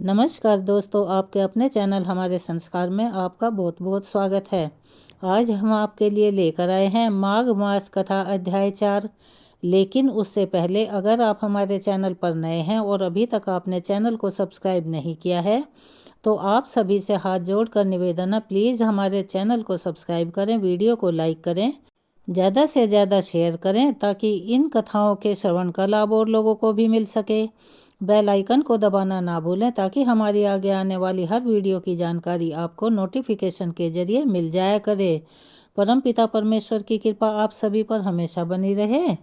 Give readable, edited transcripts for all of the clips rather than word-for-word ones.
नमस्कार दोस्तों, आपके अपने चैनल हमारे संस्कार में आपका बहुत बहुत स्वागत है। आज हम आपके लिए लेकर आए हैं माघ मास कथा अध्याय 4। लेकिन उससे पहले अगर आप हमारे चैनल पर नए हैं और अभी तक आपने चैनल को सब्सक्राइब नहीं किया है तो आप सभी से हाथ जोड़कर निवेदन है, प्लीज़ हमारे चैनल को सब्सक्राइब करें, वीडियो को लाइक करें, ज़्यादा से ज़्यादा शेयर करें ताकि इन कथाओं के श्रवण का लाभ और लोगों को भी मिल सके। बेल आइकन को दबाना ना भूलें ताकि हमारी आगे आने वाली हर वीडियो की जानकारी आपको नोटिफिकेशन के जरिए मिल जाया करे। परम पिता परमेश्वर की कृपा आप सभी पर हमेशा बनी रहे।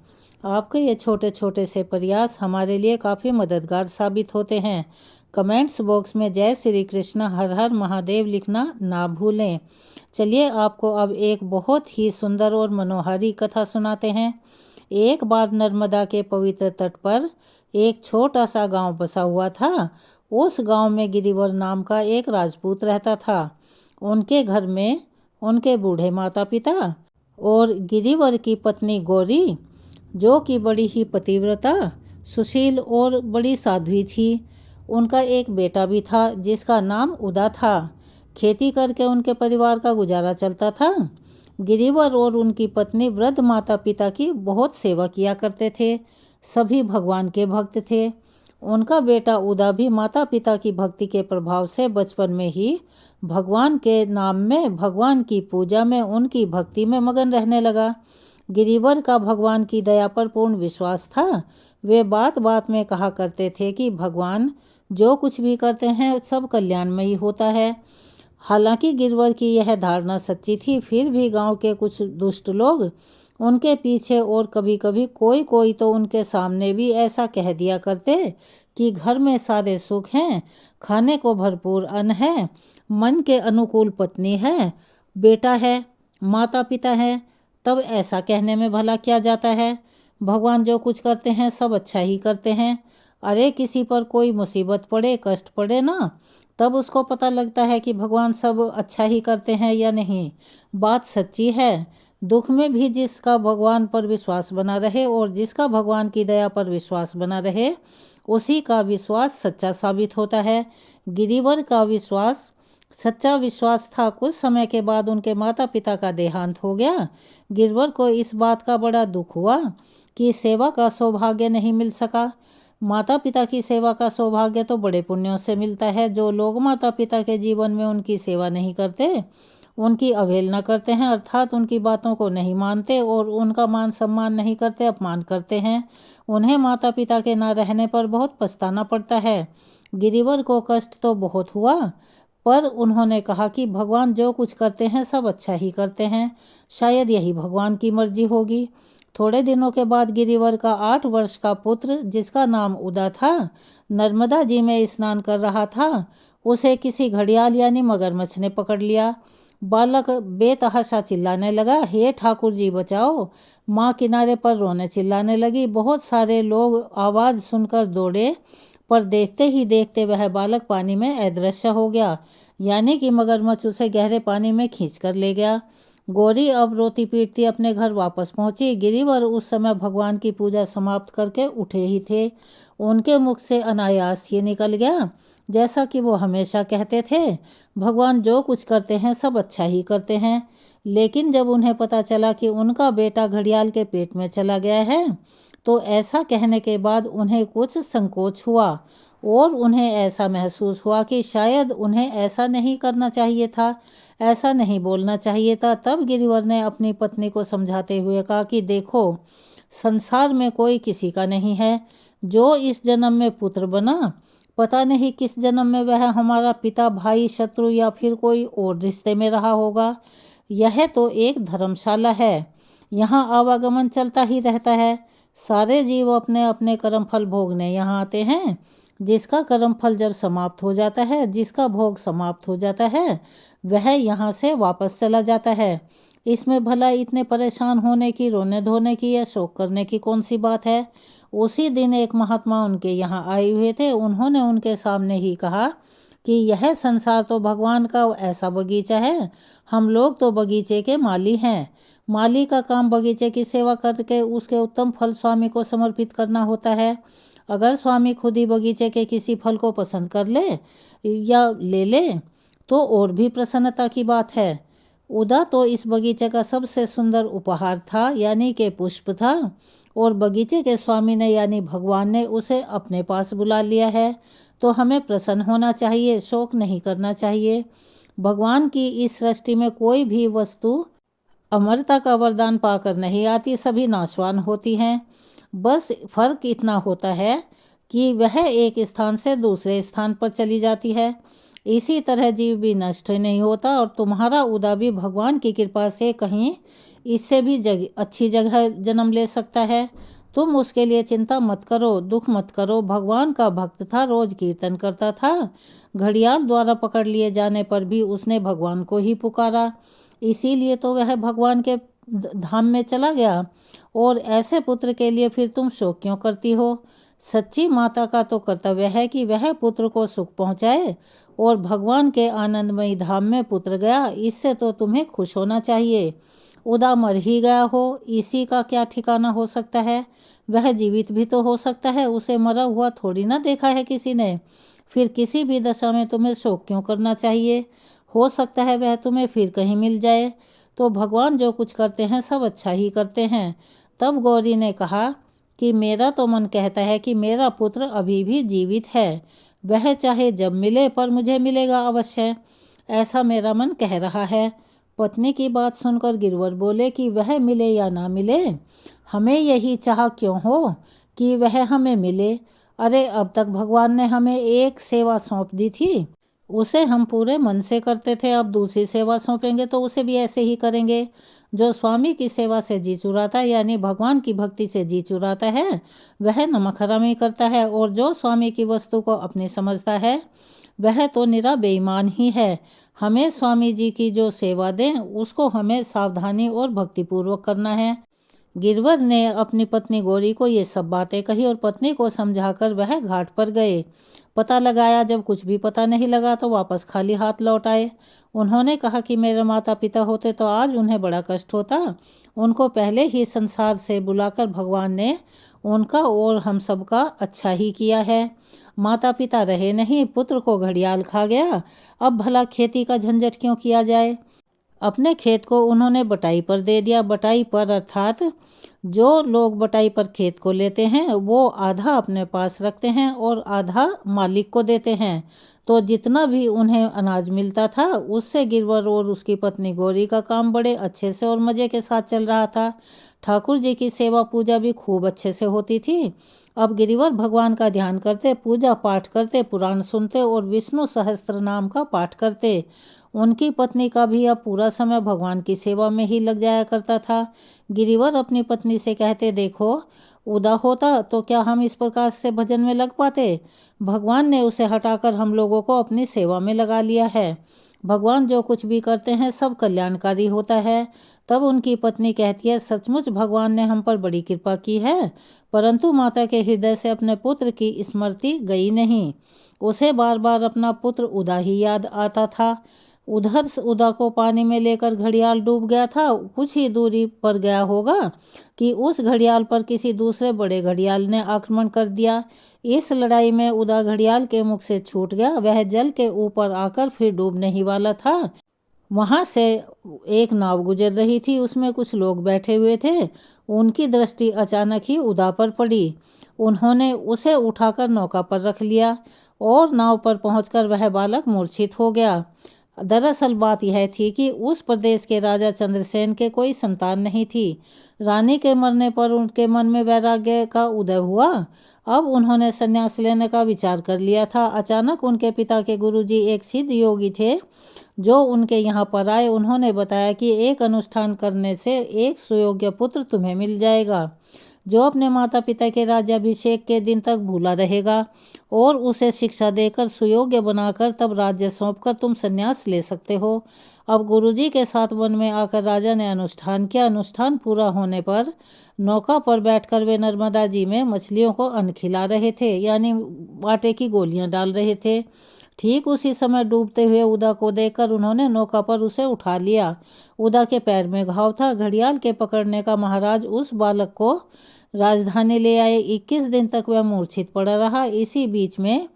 आपके ये छोटे छोटे से प्रयास हमारे लिए काफ़ी मददगार साबित होते हैं। कमेंट्स बॉक्स में जय श्री कृष्ण हर हर महादेव लिखना ना भूलें। चलिए आपको अब एक बहुत ही सुंदर और मनोहारी कथा सुनाते हैं। एक बार नर्मदा के पवित्र तट पर एक छोटा सा गांव बसा हुआ था। उस गांव में गिरिवर नाम का एक राजपूत रहता था। उनके घर में उनके बूढ़े माता पिता और गिरिवर की पत्नी गौरी, जो कि बड़ी ही पतिव्रता, सुशील और बड़ी साध्वी थी। उनका एक बेटा भी था जिसका नाम उदा था। खेती करके उनके परिवार का गुजारा चलता था। गिरिवर और उनकी पत्नी वृद्ध माता पिता की बहुत सेवा किया करते थे। सभी भगवान के भक्त थे। उनका बेटा उदा भी माता पिता की भक्ति के प्रभाव से बचपन में ही भगवान के नाम में, भगवान की पूजा में, उनकी भक्ति में मगन रहने लगा। गिरिवर का भगवान की दया पर पूर्ण विश्वास था। वे बात बात में कहा करते थे कि भगवान जो कुछ भी करते हैं सब कल्याणमयी होता है। हालांकि गिरवर की यह धारणा सच्ची थी, फिर भी गांव के कुछ दुष्ट लोग उनके पीछे और कभी कभी कोई कोई तो उनके सामने भी ऐसा कह दिया करते कि घर में सारे सुख हैं, खाने को भरपूर अन्न है, मन के अनुकूल पत्नी है, बेटा है, माता पिता है, तब ऐसा कहने में भला क्या जाता है। भगवान जो कुछ करते हैं सब अच्छा ही करते हैं। अरे किसी पर कोई मुसीबत पड़े, कष्ट पड़े ना, तब उसको पता लगता है कि भगवान सब अच्छा ही करते हैं या नहीं। बात सच्ची है। दुख में भी जिसका भगवान पर विश्वास बना रहे और जिसका भगवान की दया पर विश्वास बना रहे, उसी का विश्वास सच्चा साबित होता है। गिरिवर का विश्वास सच्चा विश्वास था। कुछ समय के बाद उनके माता पिता का देहांत हो गया। गिरवर को इस बात का बड़ा दुख हुआ कि सेवा का सौभाग्य नहीं मिल सका। माता पिता की सेवा का सौभाग्य तो बड़े पुण्यों से मिलता है। जो लोग माता पिता के जीवन में उनकी सेवा नहीं करते, उनकी अवहेलना करते हैं, अर्थात उनकी बातों को नहीं मानते और उनका मान सम्मान नहीं करते, अपमान करते हैं, उन्हें माता पिता के ना रहने पर बहुत पछताना पड़ता है। गिरिवर को कष्ट तो बहुत हुआ, पर उन्होंने कहा कि भगवान जो कुछ करते हैं सब अच्छा ही करते हैं, शायद यही भगवान की मर्जी होगी। थोड़े दिनों के बाद गिरिवर का 8 वर्ष का पुत्र, जिसका नाम उदा था, नर्मदा जी में स्नान कर रहा था। उसे किसी घड़ियाल यानी मगरमच्छ ने पकड़ लिया। बालक बेतहाशा चिल्लाने लगा, हे ठाकुर जी बचाओ। माँ किनारे पर रोने चिल्लाने लगी। बहुत सारे लोग आवाज़ सुनकर दौड़े, पर देखते ही देखते वह बालक पानी में अदृश्य हो गया, यानी कि मगरमच्छ उसे गहरे पानी में खींच कर ले गया। गौरी अब रोती पीटती अपने घर वापस पहुंची। गिरिवर उस समय भगवान की पूजा समाप्त करके उठे ही थे। उनके मुख से अनायास ये निकल गया, जैसा कि वो हमेशा कहते थे, भगवान जो कुछ करते हैं सब अच्छा ही करते हैं। लेकिन जब उन्हें पता चला कि उनका बेटा घड़ियाल के पेट में चला गया है, तो ऐसा कहने के बाद उन्हें कुछ संकोच हुआ और उन्हें ऐसा महसूस हुआ कि शायद उन्हें ऐसा नहीं करना चाहिए था, ऐसा नहीं बोलना चाहिए था। तब गिरिवर ने अपनी पत्नी को समझाते हुए कहा कि देखो, संसार में कोई किसी का नहीं है। जो इस जन्म में पुत्र बना, पता नहीं किस जन्म में वह हमारा पिता, भाई, शत्रु या फिर कोई और रिश्ते में रहा होगा। यह तो एक धर्मशाला है, यहाँ आवागमन चलता ही रहता है। सारे जीव अपने अपने कर्म फल भोगने यहाँ आते हैं। जिसका कर्म फल जब समाप्त हो जाता है, जिसका भोग समाप्त हो जाता है, वह यहाँ से वापस चला जाता है। इसमें भला इतने परेशान होने की, रोने धोने की या शोक करने की कौन सी बात है। उसी दिन एक महात्मा उनके यहाँ आए हुए थे। उन्होंने उनके सामने ही कहा कि यह संसार तो भगवान का ऐसा बगीचा है, हम लोग तो बगीचे के माली हैं। माली का काम बगीचे की सेवा करके उसके उत्तम फल स्वामी को समर्पित करना होता है। अगर स्वामी खुद ही बगीचे के किसी फल को पसंद कर ले या ले ले तो और भी प्रसन्नता की बात है। उदा तो इस बगीचे का सबसे सुंदर उपहार था, यानी कि पुष्प था, और बगीचे के स्वामी ने यानी भगवान ने उसे अपने पास बुला लिया है। तो हमें प्रसन्न होना चाहिए, शोक नहीं करना चाहिए। भगवान की इस सृष्टि में कोई भी वस्तु अमरता का वरदान पाकर नहीं आती, सभी नाशवान होती हैं। बस फर्क इतना होता है कि वह एक स्थान से दूसरे स्थान पर चली जाती है। इसी तरह जीव भी नष्ट नहीं होता और तुम्हारा उदा भी भगवान की कृपा से कहीं इससे भी अच्छी जगह जन्म ले सकता है। तुम उसके लिए चिंता मत करो, दुख मत करो। भगवान का भक्त था, रोज कीर्तन करता था। घड़ियाल द्वारा पकड़ लिए जाने पर भी उसने भगवान को ही पुकारा, इसीलिए तो वह भगवान के धाम में चला गया। और ऐसे पुत्र के लिए फिर तुम शोक क्यों करती हो? सच्ची माता का तो कर्तव्य है कि वह पुत्र को सुख पहुँचाए, और भगवान के आनंदमयी धाम में पुत्र गया, इससे तो तुम्हें खुश होना चाहिए। उदा मर ही गया हो, इसी का क्या ठिकाना हो सकता है? वह जीवित भी तो हो सकता है, उसे मरा हुआ थोड़ी ना देखा है किसी ने। फिर किसी भी दशा में तुम्हें शोक क्यों करना चाहिए? हो सकता है वह तुम्हें फिर कहीं मिल जाए। तो भगवान जो कुछ करते हैं सब अच्छा ही करते हैं। तब गौरी ने कहा कि मेरा तो मन कहता है कि मेरा पुत्र अभी भी जीवित है, वह चाहे जब मिले पर मुझे मिलेगा अवश्य, ऐसा मेरा मन कह रहा है। पत्नी की बात सुनकर गिरवर बोले कि वह मिले या ना मिले, हमें यही चाह क्यों हो कि वह हमें मिले। अरे अब तक भगवान ने हमें एक सेवा सौंप दी थी, उसे हम पूरे मन से करते थे, अब दूसरी सेवा सौंपेंगे तो उसे भी ऐसे ही करेंगे। जो स्वामी की सेवा से जी चुराता है यानी भगवान की भक्ति से जी चुराता है वह नमक हरामी करता है, और जो स्वामी की वस्तु को अपनी समझता है वह तो निरा बेईमान ही है। हमें स्वामी जी की जो सेवा दें उसको हमें सावधानी और भक्तिपूर्वक करना है। गिरवर ने अपनी पत्नी गौरी को ये सब बातें कही और पत्नी को समझाकर वह घाट पर गए। पता लगाया, जब कुछ भी पता नहीं लगा तो वापस खाली हाथ लौट आए। उन्होंने कहा कि मेरे माता पिता होते तो आज उन्हें बड़ा कष्ट होता, उनको पहले ही संसार से बुलाकर भगवान ने उनका और हम सबका अच्छा ही किया है। माता पिता रहे नहीं, पुत्र को घड़ियाल खा गया, अब भला खेती का झंझट क्यों किया जाए। अपने खेत को उन्होंने बटाई पर दे दिया। बटाई पर अर्थात जो लोग बटाई पर खेत को लेते हैं वो आधा अपने पास रखते हैं और आधा मालिक को देते हैं। तो जितना भी उन्हें अनाज मिलता था उससे गिरवर और उसकी पत्नी गौरी का काम बड़े अच्छे से और मज़े के साथ चल रहा था। ठाकुर जी की सेवा पूजा भी खूब अच्छे से होती थी। अब गिरिवर भगवान का ध्यान करते, पूजा पाठ करते, पुराण सुनते और विष्णु सहस्त्र नाम का पाठ करते। उनकी पत्नी का भी अब पूरा समय भगवान की सेवा में ही लग जाया करता था। गिरिवर अपनी पत्नी से कहते, देखो उदा होता तो क्या हम इस प्रकार से भजन में लग पाते? भगवान ने उसे हटाकर हम लोगों को अपनी सेवा में लगा लिया है। भगवान जो कुछ भी करते हैं सब कल्याणकारी होता है। तब उनकी पत्नी कहती है, सचमुच भगवान ने हम पर बड़ी कृपा की है, परंतु माता के हृदय से अपने पुत्र की स्मृति गई नहीं। उसे बार बार अपना पुत्र उदा ही याद आता था। उधर उदा को पानी में लेकर घड़ियाल डूब गया था। कुछ ही दूरी पर गया होगा कि उस घड़ियाल पर किसी दूसरे बड़े घड़ियाल ने आक्रमण कर दिया। इस लड़ाई में उदा घड़ियाल के मुख से छूट गया। वह जल के ऊपर आकर फिर डूबने ही वाला था। वहां से एक नाव गुजर रही थी, उसमें कुछ लोग बैठे हुए थे। उनकी दृष्टि अचानक ही उदा पर पड़ी। उन्होंने उसे उठाकर नौका पर रख लिया और नाव पर पहुंचकर वह बालक मूर्छित हो गया। दरअसल बात यह थी कि उस प्रदेश के राजा चंद्रसेन के कोई संतान नहीं थी। रानी के मरने पर उनके मन में वैराग्य का उदय हुआ। अब उन्होंने संन्यास लेने का विचार कर लिया था। अचानक उनके पिता के गुरुजी एक सिद्ध योगी थे जो उनके यहाँ पर आए। उन्होंने बताया कि एक अनुष्ठान करने से एक सुयोग्य पुत्र तुम्हें मिल जाएगा, जो अपने माता पिता के राज्याभिषेक के दिन तक भूला रहेगा, और उसे शिक्षा देकर सुयोग्य बनाकर तब राज्य सौंपकर तुम संन्यास ले सकते हो। अब गुरुजी के साथ वन में आकर राजा ने अनुष्ठान किया। अनुष्ठान पूरा होने पर नौका पर बैठकर वे नर्मदा जी में मछलियों को अन्न खिला रहे थे, यानी आटे की गोलियां डाल रहे थे। ठीक उसी समय डूबते हुए उदा को देखकर उन्होंने नौका पर उसे उठा लिया। उदा के पैर में घाव था। घड़ियाल के पकड़ने का महाराज उस बालक को राजधानी ले आए। 21 दिन तक वह मूर्छित पड़ा रहा। इसी बीच में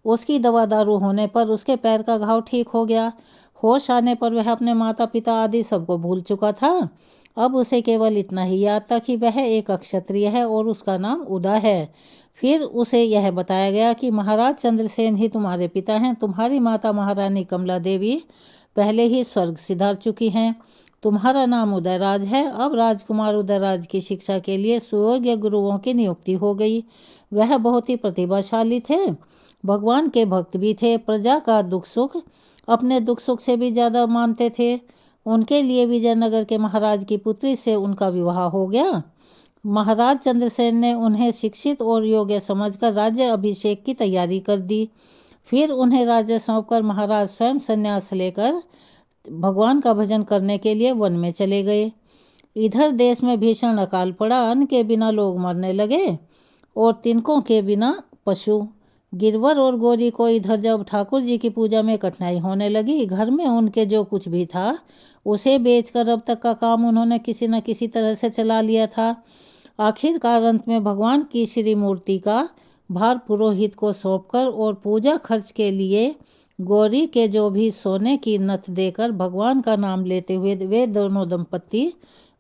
उसकी दवा दारू होने पर उसके पैर का घाव ठीक हो गया। होश आने पर वह अपने माता पिता आदि सबको भूल चुका था। अब उसे केवल इतना ही याद था कि वह एक क्षत्रिय है और उसका नाम उदा है। फिर उसे यह बताया गया कि महाराज चंद्रसेन ही तुम्हारे पिता हैं। तुम्हारी माता महारानी कमला देवी पहले ही स्वर्ग सिधार चुकी हैं। तुम्हारा नाम उदयराज है। अब राजकुमार उदयराज की शिक्षा के लिए सुयोग्य गुरुओं की नियुक्ति हो गई। वह बहुत ही प्रतिभाशाली थे, भगवान के भक्त भी थे, प्रजा का दुख सुख अपने दुख सुख से भी ज़्यादा मानते थे। उनके लिए विजयनगर के महाराज की पुत्री से उनका विवाह हो गया। महाराज चंद्रसेन ने उन्हें शिक्षित और योग्य समझकर राज्य अभिषेक की तैयारी कर दी। फिर उन्हें राज्य सौंपकर महाराज स्वयं संन्यास लेकर भगवान का भजन करने के लिए वन में चले गए। इधर देश में भीषण अकाल पड़ा। अन्न के बिना लोग मरने लगे और तिनकों के बिना पशु। गिरवर और गौरी को इधर जब ठाकुर जी की पूजा में कठिनाई होने लगी, घर में उनके जो कुछ भी था उसे बेचकर अब तक का काम उन्होंने किसी न किसी तरह से चला लिया था। आखिरकार अंत में भगवान की श्री मूर्ति का भार पुरोहित को सौंपकर और पूजा खर्च के लिए गौरी के जो भी सोने की नथ देकर भगवान का नाम लेते हुए वे दोनों दंपत्ति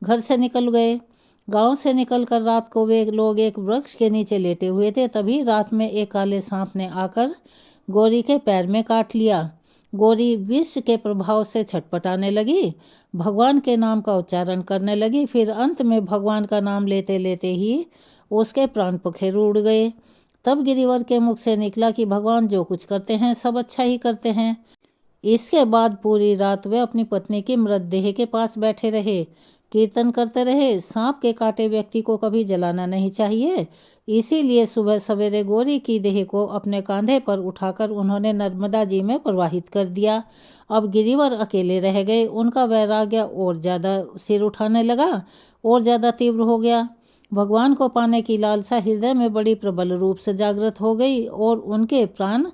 घर से निकल गए। गांव से निकलकर रात को वे लोग एक वृक्ष के नीचे लेटे हुए थे। तभी रात में एक काले सांप ने आकर गौरी के पैर में काट लिया। गौरी विष के प्रभाव से छटपटाने लगी, भगवान के नाम का उच्चारण करने लगी। फिर अंत में भगवान का नाम लेते लेते ही उसके प्राण पखेरु उड़ गए। तब गिरिवर के मुख से निकला कि भगवान जो कुछ करते हैं सब अच्छा ही करते हैं। इसके बाद पूरी रात वे अपनी पत्नी की मृतदेह के पास बैठे रहे, कीर्तन करते रहे। सांप के काटे व्यक्ति को कभी जलाना नहीं चाहिए, इसीलिए सुबह सवेरे गौरी की देह को अपने कांधे पर उठाकर उन्होंने नर्मदा जी में प्रवाहित कर दिया। अब गिरिवर अकेले रह गए। उनका वैराग्य और ज़्यादा सिर उठाने लगा और ज़्यादा तीव्र हो गया। भगवान को पाने की लालसा हृदय में बड़ी प्रबल रूप से जागृत हो गई और उनके प्राण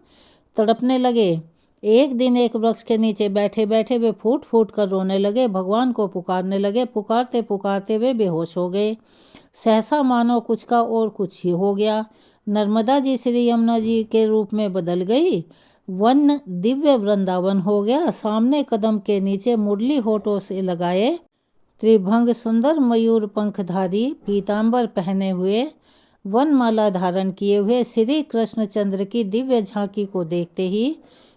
तड़पने लगे। एक दिन एक वृक्ष के नीचे बैठे बैठे वे फूट फूट कर रोने लगे, भगवान को पुकारने लगे। पुकारते पुकारते वे बेहोश हो गए। सहसा मानो कुछ का और कुछ ही हो गया। नर्मदा जी श्री यमुना जी के रूप में बदल गई। वन दिव्य वृंदावन हो गया। सामने कदम के नीचे मुरली होठों से लगाए त्रिभंग सुंदर मयूर पंखधारी पीतांबर पहने हुए वनमाला धारण किए हुए श्री कृष्णचंद्र की दिव्य झांकी को देखते ही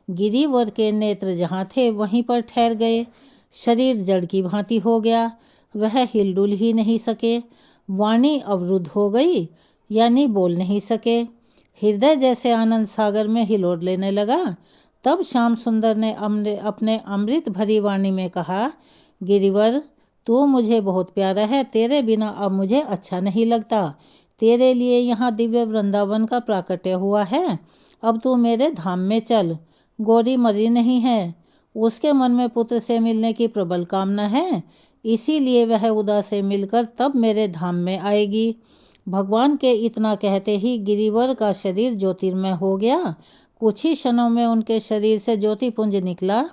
गिरिवर के नेत्र जहाँ थे वहीं पर ठहर गए। शरीर जड़ की भांति हो गया। वह हिलडुल ही नहीं सके। वाणी अवरुद्ध हो गई, यानी बोल नहीं सके। हृदय जैसे आनंद सागर में हिलोर लेने लगा। तब श्याम सुंदर ने अपने अमृत भरी वाणी में कहा, गिरिवर तू मुझे बहुत प्यारा है, तेरे बिना अब मुझे अच्छा नहीं लगता। तेरे लिए यहाँ दिव्य वृंदावन का प्राकट्य हुआ है। अब तू मेरे धाम में चल। गौरी मरी नहीं है, उसके मन में पुत्र से मिलने की प्रबल कामना है, इसीलिए वह उदा से मिलकर तब मेरे धाम में आएगी। भगवान के इतना कहते ही गिरिवर का शरीर ज्योतिर्मय हो गया। कुछ ही क्षणों में उनके शरीर से ज्योतिपुंज निकला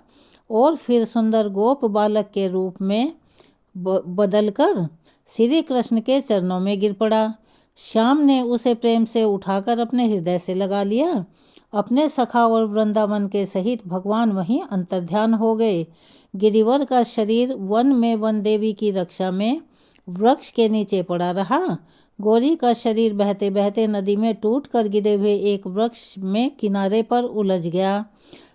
और फिर सुंदर गोप बालक के रूप में बदलकर श्री कृष्ण के चरणों में गिर पड़ा। श्याम ने उसे प्रेम से उठाकर अपने हृदय से लगा लिया। अपने सखा और वृंदावन के सहित भगवान वहीं अंतर्ध्यान हो गए। गिरिवर का शरीर वन में वन देवी की रक्षा में वृक्ष के नीचे पड़ा रहा। गौरी का शरीर बहते बहते नदी में टूटकर गिरे हुए एक वृक्ष में किनारे पर उलझ गया।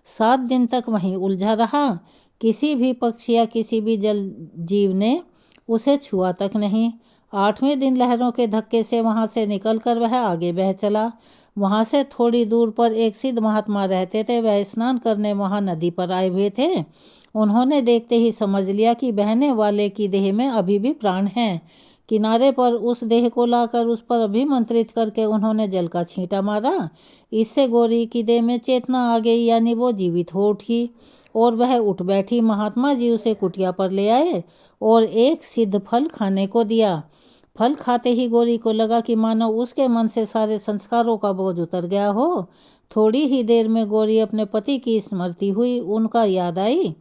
7 दिन तक वहीं उलझा रहा। किसी भी पक्षी या किसी भी जल जीव ने उसे छुआ तक नहीं। 8वें दिन लहरों के धक्के से वहां से निकलकर वह आगे बह चला। वहां से थोड़ी दूर पर एक सिद्ध महात्मा रहते थे। वह स्नान करने वहां नदी पर आए हुए थे। उन्होंने देखते ही समझ लिया कि बहने वाले की देह में अभी भी प्राण हैं। किनारे पर उस देह को लाकर उस पर अभिमंत्रित करके उन्होंने जल का छींटा मारा। इससे गौरी की देह में चेतना आ गई, यानी वो जीवित हो उठी और वह उठ बैठी। महात्मा जी उसे कुटिया पर ले आए और एक सिद्ध फल खाने को दिया। फल खाते ही गौरी को लगा कि मानो उसके मन से सारे संस्कारों का बोझ उतर गया हो। थोड़ी ही देर में गौरी अपने पति की स्मृति हुई, उनका याद आई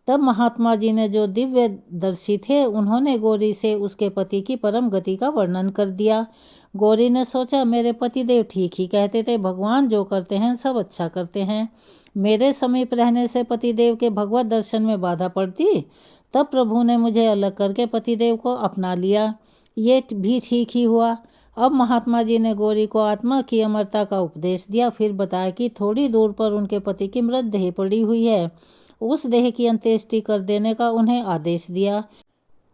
तब महात्मा जी ने, जो दिव्य दर्शी थे, उन्होंने गौरी से उसके पति की परम गति का वर्णन कर दिया। गौरी ने सोचा, मेरे पतिदेव ठीक ही कहते थे, भगवान जो करते हैं सब अच्छा करते हैं। मेरे समीप रहने से पतिदेव के भगवत दर्शन में बाधा पड़ती, तब प्रभु ने मुझे अलग करके पतिदेव को अपना लिया। ये भी ठीक ही हुआ। अब महात्मा जी ने गौरी को आत्मा की अमरता का उपदेश दिया। फिर बताया कि थोड़ी दूर पर उनके पति की मृत देह पड़ी हुई है, उस देह की अंत्येष्टि कर देने का उन्हें आदेश दिया।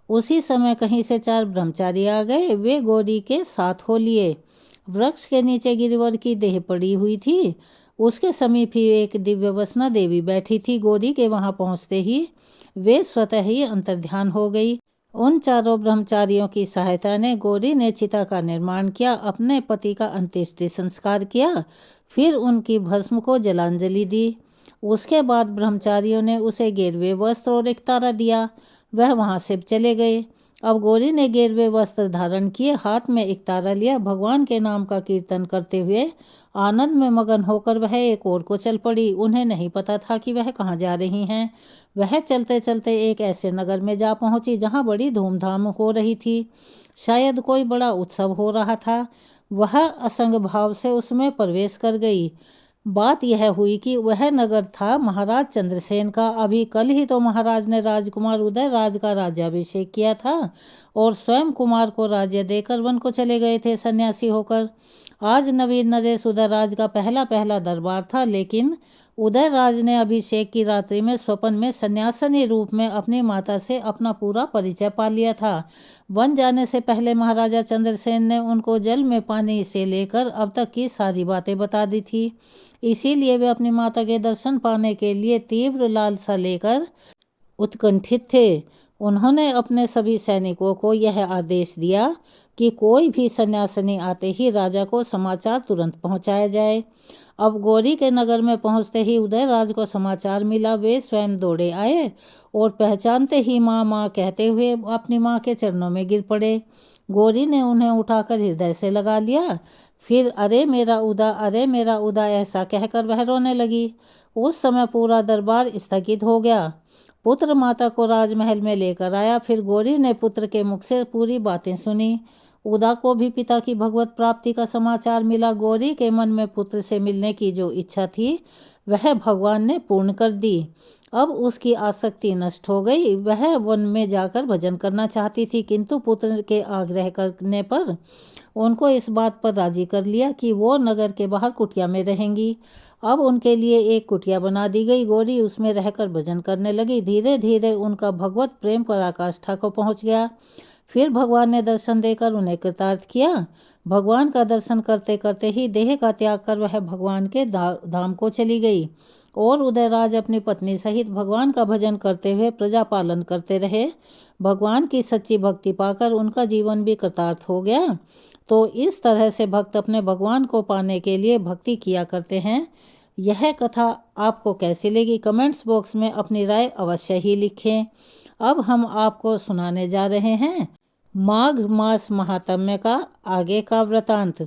उसी समय कहीं से 4 ब्रह्मचारी आ गए। वे गौरी के साथ हो लिए। वृक्ष के नीचे गिरिवर की देह पड़ी हुई थी। उसके समीप ही एक दिव्यवसना देवी बैठी थी। गौरी के वहां पहुंचते ही वे स्वतः ही अंतर्ध्यान हो गई। उन चारों ब्रह्मचारियों की सहायता ने गौरी ने चिता का निर्माण किया, अपने पति का अंत्येष्टि संस्कार किया, फिर उनकी भस्म को जलांजलि दी। उसके बाद ब्रह्मचारियों ने उसे गेरवे वस्त्र और एक तारा दिया। वह वहां से चले गए। अब गौरी ने गेरवे वस्त्र धारण किए, हाथ में एक तारा लिया, भगवान के नाम का कीर्तन करते हुए आनंद में मगन होकर वह एक ओर को चल पड़ी। उन्हें नहीं पता था कि वह कहाँ जा रही हैं। वह चलते चलते एक ऐसे नगर में जा पहुंची जहाँ बड़ी धूमधाम हो रही थी। शायद कोई बड़ा उत्सव हो रहा था। वह असंग भाव से उसमें प्रवेश कर गई। बात यह हुई कि वह नगर था महाराज चंद्रसेन का। अभी कल ही तो महाराज ने राजकुमार उदय राज का राज्याभिषेक किया था और स्वयं कुमार को राज्य देकर वन को चले गए थे सन्यासी होकर। आज नवीन नरेश उदय राज का पहला पहला दरबार था, लेकिन उदय राज ने अभिषेक की रात्रि में स्वप्न में सन्यासिनी रूप में अपनी माता से अपना पूरा परिचय पा लिया था। वन जाने से पहले महाराजा चंद्रसेन ने उनको जल में पानी से लेकर अब तक की सारी बातें बता दी थी। इसीलिए वे अपनी माता के दर्शन पाने के लिए तीव्र लालसा लेकर उत्कंठित थे। उन्होंने अपने सभी सैनिकों को यह आदेश दिया कि कोई भी सन्यासिनी आते ही राजा को समाचार तुरंत पहुंचाया जाए। अब गौरी के नगर में पहुंचते ही उदयराज को समाचार मिला। वे स्वयं दौड़े आए और पहचानते ही माँ माँ कहते हुए अपनी माँ के चरणों में गिर पड़े। गौरी ने उन्हें उठाकर हृदय से लगा लिया। फिर अरे मेरा उदा, अरे मेरा उदा ऐसा कहकर वह रोने लगी। उस समय पूरा दरबार स्थगित हो गया। पुत्र माता को राजमहल में लेकर आया। फिर गौरी ने पुत्र के मुख से पूरी बातें सुनी। उदा को भी पिता की भगवत प्राप्ति का समाचार मिला। गौरी के मन में पुत्र से मिलने की जो इच्छा थी वह भगवान ने पूर्ण कर दी। अब उसकी आसक्ति नष्ट हो गई। वह वन में जाकर भजन करना चाहती थी, किंतु पुत्र के आग्रह करने पर उनको इस बात पर राजी कर लिया कि वो नगर के बाहर कुटिया में रहेंगी। अब उनके लिए एक कुटिया बना दी गई। गौरी उसमें रहकर भजन करने लगी। धीरे धीरे उनका भगवत प्रेम पराकाष्ठा को पहुंच गया। फिर भगवान ने दर्शन देकर उन्हें कृतार्थ किया। भगवान का दर्शन करते करते ही देह का त्याग कर वह भगवान के धाम को चली गई और उदयराज अपनी पत्नी सहित भगवान का भजन करते हुए प्रजा पालन करते रहे। भगवान की सच्ची भक्ति पाकर उनका जीवन भी कृतार्थ हो गया। तो इस तरह से भक्त अपने भगवान को पाने के लिए भक्ति किया करते हैं। यह कथा आपको कैसी लगी? कमेंट्स बॉक्स में अपनी राय अवश्य ही लिखें। अब हम आपको सुनाने जा रहे हैं माघ मास महात्म्य का आगे का वृतांत।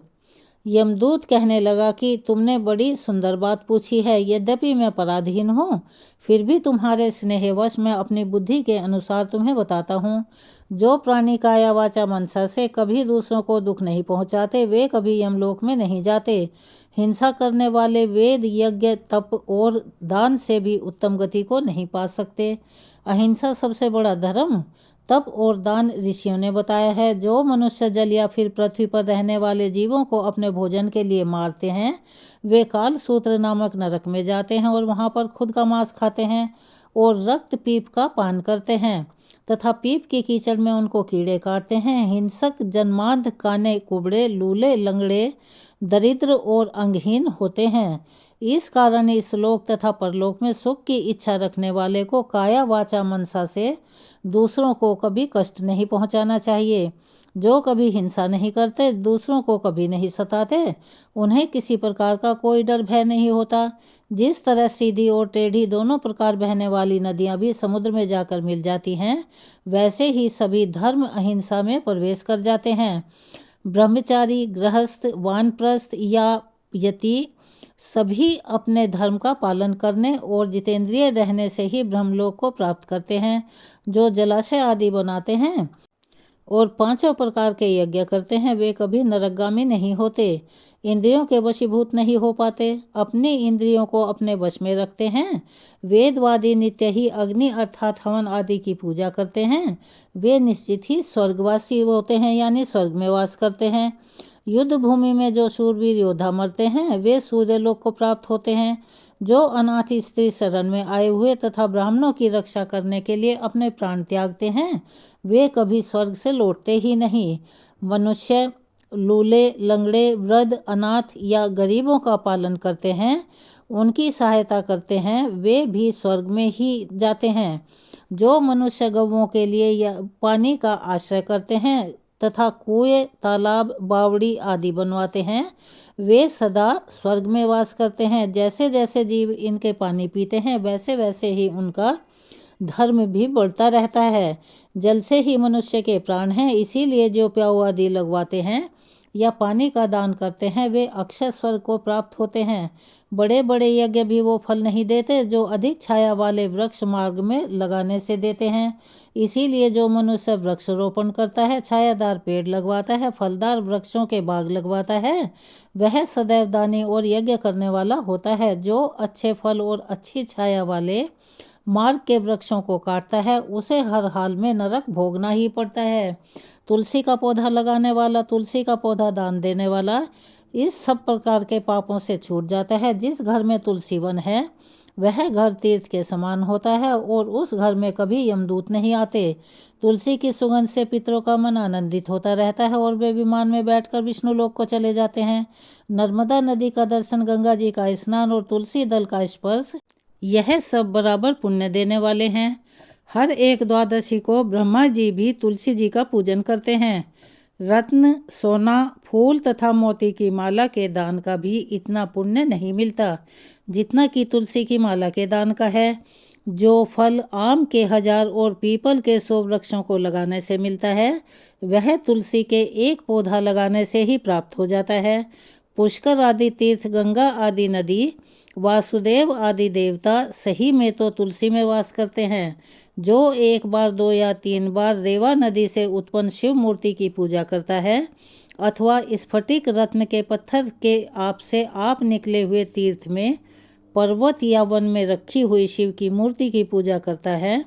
यमदूत कहने लगा कि तुमने बड़ी सुंदर बात पूछी है। यद्यपि मैं पराधीन हूँ, फिर भी तुम्हारे स्नेहवश मैं अपनी बुद्धि के अनुसार तुम्हें बताता हूँ। जो प्राणी काया वाचा मनसा से कभी दूसरों को दुख नहीं पहुँचाते, वे कभी यमलोक में नहीं जाते। हिंसा करने वाले वेद, यज्ञ, तप और दान से भी उत्तम गति को नहीं पा सकते। अहिंसा सबसे बड़ा धर्म, तप और दान ऋषियों ने बताया है। जो मनुष्य जल या फिर पृथ्वी पर रहने वाले जीवों को अपने भोजन के लिए मारते हैं, वे काल सूत्र नामक नरक में जाते हैं और वहां पर खुद का मांस खाते हैं और रक्त पीप का पान करते हैं तथा पीप की कीचड़ में उनको कीड़े काटते हैं। हिंसक जन्मांध, काने, कुबड़े, लूले, लंगड़े, दरिद्र और अंगहीन होते हैं। इस कारण इस लोक तथा परलोक में सुख की इच्छा रखने वाले को काया वाचा मनसा से दूसरों को कभी कष्ट नहीं पहुंचाना चाहिए। जो कभी हिंसा नहीं करते, दूसरों को कभी नहीं सताते, उन्हें किसी प्रकार का कोई डर भय नहीं होता। जिस तरह सीधी और टेढ़ी दोनों प्रकार बहने वाली नदियां भी समुद्र में जाकर मिल जाती हैं, वैसे ही सभी धर्म अहिंसा में प्रवेश कर जाते हैं। ब्रह्मचारी, गृहस्थ, वानप्रस्थ या यति सभी अपने धर्म का पालन करने और जितेंद्रिय रहने से ही ब्रह्मलोक को प्राप्त करते हैं। जो जलाशय आदि बनाते हैं और पांचों प्रकार के यज्ञ करते हैं वे कभी नरकगामी नहीं होते, इंद्रियों के वशीभूत नहीं हो पाते, अपनी इंद्रियों को अपने वश में रखते हैं। वेदवादी नित्य ही अग्नि अर्थात हवन आदि की पूजा करते हैं। वे निश्चित ही स्वर्गवासी होते हैं, यानी स्वर्ग में वास करते हैं। युद्ध भूमि में जो शूरवीर योद्धा मरते हैं वे सूर्यलोक को प्राप्त होते हैं। जो अनाथ स्त्री शरण में आए हुए तथा ब्राह्मणों की रक्षा करने के लिए अपने प्राण त्यागते हैं वे कभी स्वर्ग से लौटते ही नहीं। मनुष्य लूले, लंगड़े, वृद्ध, अनाथ या गरीबों का पालन करते हैं, उनकी सहायता करते हैं, वे भी स्वर्ग में ही जाते हैं। जो मनुष्य गौओं के लिए या पानी का आश्रय करते हैं तथा कुएं, तालाब, बावड़ी आदि बनवाते हैं वे सदा स्वर्ग में वास करते हैं। जैसे जैसे जीव इनके पानी पीते हैं वैसे वैसे ही उनका धर्म भी बढ़ता रहता है। जल से ही मनुष्य के प्राण हैं, इसीलिए जो प्याऊ आदि लगवाते हैं या पानी का दान करते हैं वे अक्षय स्वर्ग को प्राप्त होते हैं। बड़े बड़े यज्ञ भी वो फल नहीं देते जो अधिक छाया वाले वृक्ष मार्ग में लगाने से देते हैं। इसीलिए जो मनुष्य वृक्ष रोपण करता है, छायादार पेड़ लगवाता है, फलदार वृक्षों के बाग लगवाता है, वह सदैव दानी और यज्ञ करने वाला होता है। जो अच्छे फल और अच्छी छाया वाले मार्ग के वृक्षों को काटता है उसे हर हाल में नरक भोगना ही पड़ता है। तुलसी का पौधा लगाने वाला, तुलसी का पौधा दान देने वाला इस सब प्रकार के पापों से छूट जाता है। जिस घर में तुलसी वन है वह घर तीर्थ के समान होता है और उस घर में कभी यमदूत नहीं आते। तुलसी की सुगंध से पितरों का मन आनंदित होता रहता है और वे विमान में बैठकर विष्णु लोक को चले जाते हैं। नर्मदा नदी का दर्शन, गंगा जी का स्नान और तुलसी दल का स्पर्श, यह सब बराबर पुण्य देने वाले हैं। हर एक द्वादशी को ब्रह्मा जी भी तुलसी जी का पूजन करते हैं। रत्न, सोना, फूल तथा मोती की माला के दान का भी इतना पुण्य नहीं मिलता जितना कि तुलसी की माला के दान का है। जो फल आम के 1000 और पीपल के 100 वृक्षों को लगाने से मिलता है वह तुलसी के एक पौधा लगाने से ही प्राप्त हो जाता है। पुष्कर आदि तीर्थ, गंगा आदि नदी, वासुदेव आदि देवता सही में तो तुलसी में वास करते हैं। जो 1 बार 2 या 3 बार रेवा नदी से उत्पन्न शिव मूर्ति की पूजा करता है अथवा स्फटिक रत्न के पत्थर के आप से आप निकले हुए तीर्थ में, पर्वत या वन में रखी हुई शिव की मूर्ति की पूजा करता है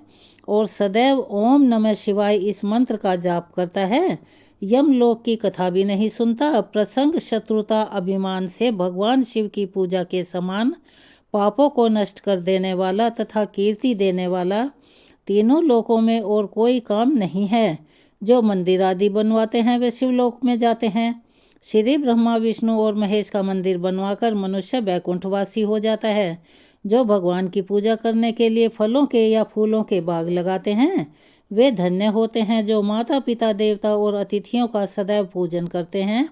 और सदैव ओम नमः शिवाय इस मंत्र का जाप करता है, यमलोक की कथा भी नहीं सुनता, प्रसंग, शत्रुता, अभिमान से भगवान शिव की पूजा के समान पापों को नष्ट कर देने वाला तथा कीर्ति देने वाला तीनों लोकों में और कोई काम नहीं है। जो मंदिर आदि बनवाते हैं वे शिवलोक में जाते हैं। श्री ब्रह्मा, विष्णु और महेश का मंदिर बनवाकर मनुष्य बैकुंठवासी हो जाता है। जो भगवान की पूजा करने के लिए फलों के या फूलों के बाग लगाते हैं वे धन्य होते हैं। जो माता पिता, देवता और अतिथियों का सदैव पूजन करते हैं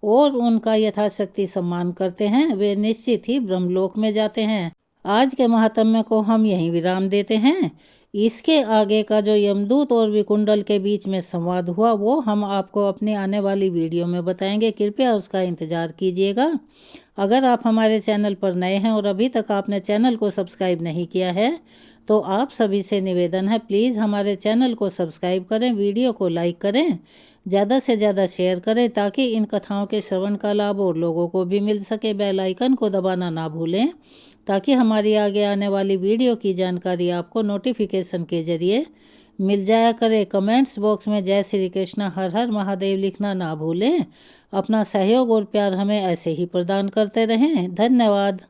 और उनका यथाशक्ति सम्मान करते हैं वे निश्चित ही ब्रह्मलोक में जाते हैं। आज के महात्म्य को हम यहीं विराम देते हैं। इसके आगे का जो यमदूत और विकुंडल के बीच में संवाद हुआ वो हम आपको अपनी आने वाली वीडियो में बताएंगे, कृपया उसका इंतज़ार कीजिएगा। अगर आप हमारे चैनल पर नए हैं और अभी तक आपने चैनल को सब्सक्राइब नहीं किया है तो आप सभी से निवेदन है प्लीज़ हमारे चैनल को सब्सक्राइब करें, वीडियो को लाइक करें, ज़्यादा से ज़्यादा शेयर करें ताकि इन कथाओं के श्रवण का लाभ और लोगों को भी मिल सके। बेल आइकन को दबाना ना भूलें ताकि हमारी आगे आने वाली वीडियो की जानकारी आपको नोटिफिकेशन के जरिए मिल जाया करे। कमेंट्स बॉक्स में जय श्री कृष्ण, हर हर महादेव लिखना ना भूलें। अपना सहयोग और प्यार हमें ऐसे ही प्रदान करते रहें। धन्यवाद।